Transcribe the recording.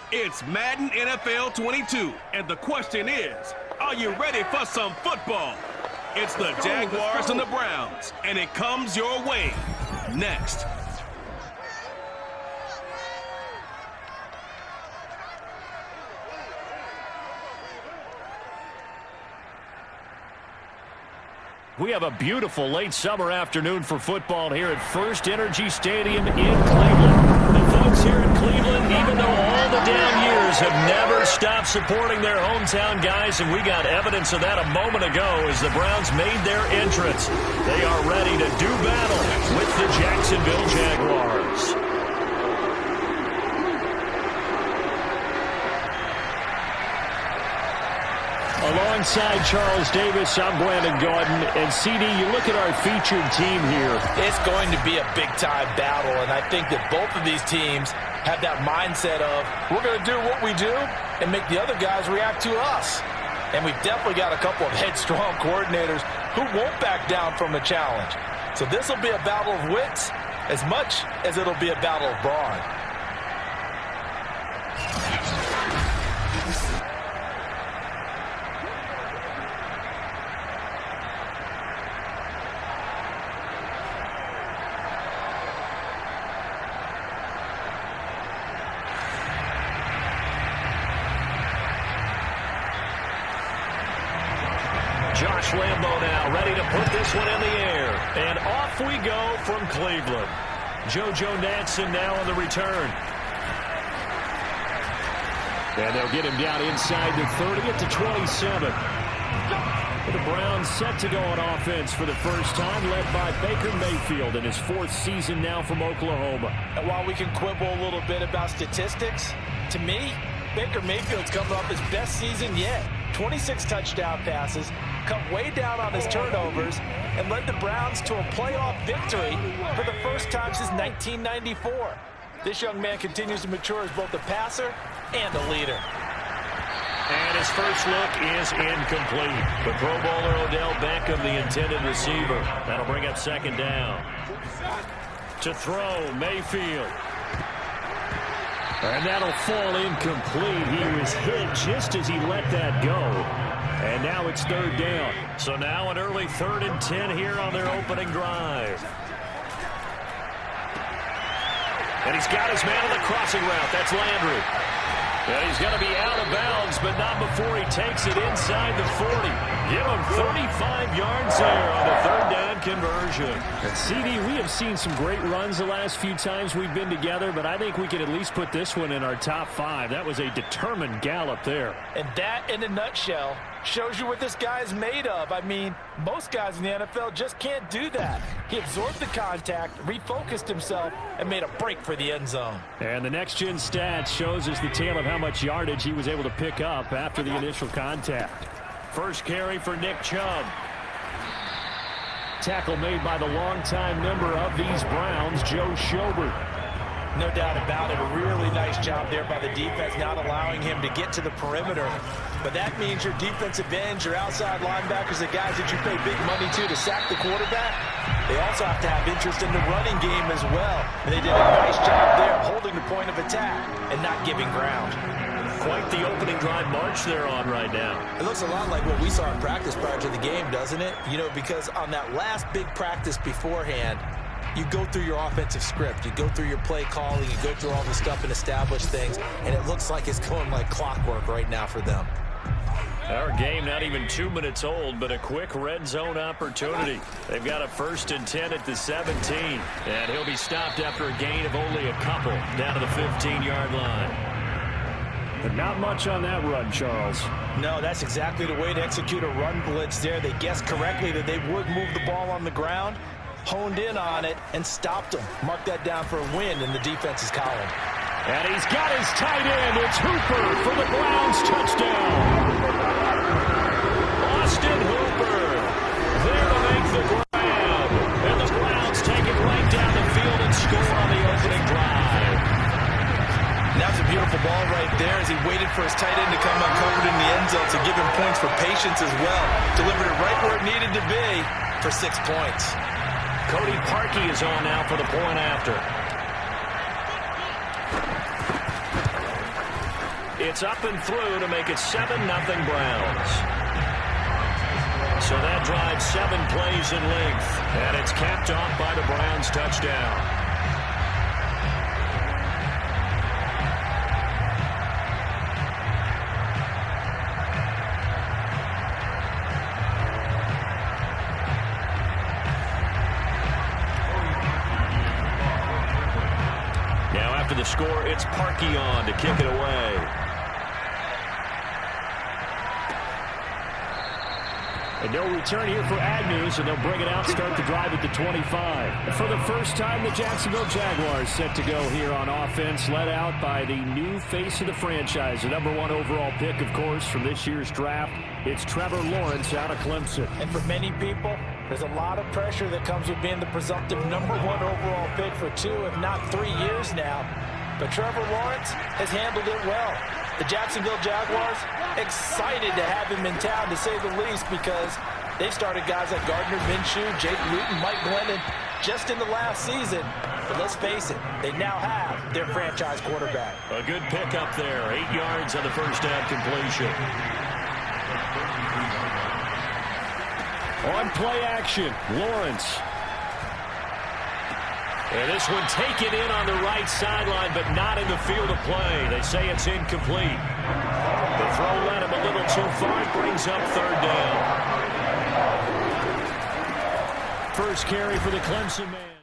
It's Madden NFL 22, and the question is, are you ready for some football? It's the Jaguars and the Browns, and it comes your way next. We have a beautiful late summer afternoon for football here at First Energy Stadium in Cleveland. The folks here in Cleveland, even though all the down years, have never stopped supporting their hometown guys, and we got evidence of that a moment ago as the Browns made their entrance. They are ready to do battle with the Jacksonville Jaguars. Alongside Charles Davis, I'm Brandon Gordon. And CD, you look at our featured team here. It's going to be a big-time battle, and I think that both of these teams have that mindset of, we're going to do what we do and make the other guys react to us. And we've definitely got a couple of headstrong coordinators who won't back down from a challenge. So this will be a battle of wits as much as it'll be a battle of brawn. Josh Lambo now ready to put this one in the air. And off we go from Cleveland. JoJo Natson now on the return. And they'll get him down inside the 30 at the 27. The Browns set to go on offense for the first time, led by Baker Mayfield in his fourth season now from Oklahoma. And while we can quibble a little bit about statistics, to me, Baker Mayfield's coming off his best season yet. 26 touchdown passes, cut way down on his turnovers, and led the Browns to a playoff victory for the first time since 1994. This young man continues to mature as both a passer and a leader. And his first look is incomplete. The Pro Bowler Odell Beckham, the intended receiver. That'll bring up second down. To throw, Mayfield. And that'll fall incomplete. He was hit just as he let that go. And now it's third down. So now an early 3rd and 10 here on their opening drive. And he's got his man on the crossing route. That's Landry. And he's going to be out of bounds, but not before he takes it inside the 40. Give him 35 yards there on the third down conversion. And CD, we have seen some great runs the last few times we've been together, but I think we can at least put this one in our top 5. That was a determined gallop there. And that, in a nutshell, shows you what this guy is made of. I mean, most guys in the NFL just can't do that. He absorbed the contact, refocused himself, and made a break for the end zone. And the next-gen stats shows us the tale of how much yardage he was able to pick up after the initial contact. First carry for Nick Chubb. Tackle made by the longtime member of these Browns, Joe Schobert. No doubt about it. A really nice job there by the defense, not allowing him to get to the perimeter. But that means your defensive ends, your outside linebackers, the guys that you pay big money to sack the quarterback, they also have to have interest in the running game as well. And they did a nice job there holding the point of attack and not giving ground. Quite the opening drive march they're on right now. It looks a lot like what we saw in practice prior to the game, doesn't it? You know, because on that last big practice beforehand, you go through your offensive script, you go through your play calling, you go through all the stuff and establish things, and it looks like it's going like clockwork right now for them. Our game not even 2 minutes old, but a quick red zone opportunity. They've got a 1st and 10 at the 17, and he'll be stopped after a gain of only a couple down to the 15-yard line. But not much on that run, Charles. No, that's exactly the way to execute a run blitz there. They guessed correctly that they would move the ball on the ground, honed in on it, and stopped them. Mark that down for a win in the defense's column. And he's got his tight end. It's Hooper for the Browns touchdown. Austin Hooper there to make the grab. And the Browns take it right down the field and score on the opening drive. That's a beautiful ball right there as he waited for his tight end to come uncovered in the end zone to give him points for patience as well. Delivered it right where it needed to be for 6 points. Cody Parkey is on now for the point after. It's up and through to make it 7-0 Browns. So that drives 7 plays in length, and it's capped off by the Browns touchdown. Now after the score, it's Parkey on to kick it away. And no return here for Agnew, so they'll bring it out, start the drive at the 25. For the first time, the Jacksonville Jaguars set to go here on offense, led out by the new face of the franchise, the #1 overall pick, of course, from this year's draft. It's Trevor Lawrence out of Clemson. And for many people, there's a lot of pressure that comes with being the presumptive #1 overall pick for 2, if not 3 years now. But Trevor Lawrence has handled it well. The Jacksonville Jaguars excited to have him in town, to say the least, because they started guys like Gardner Minshew, Jake Luton, Mike Glennon just in the last season. But let's face it, they now have their franchise quarterback. A good pickup there, 8 yards on the first down completion. On play action, Lawrence. And this one taken in on the right sideline, but not in the field of play. They say it's incomplete. The throw led him a little too far. It brings up 3rd down. First carry for the Clemson man.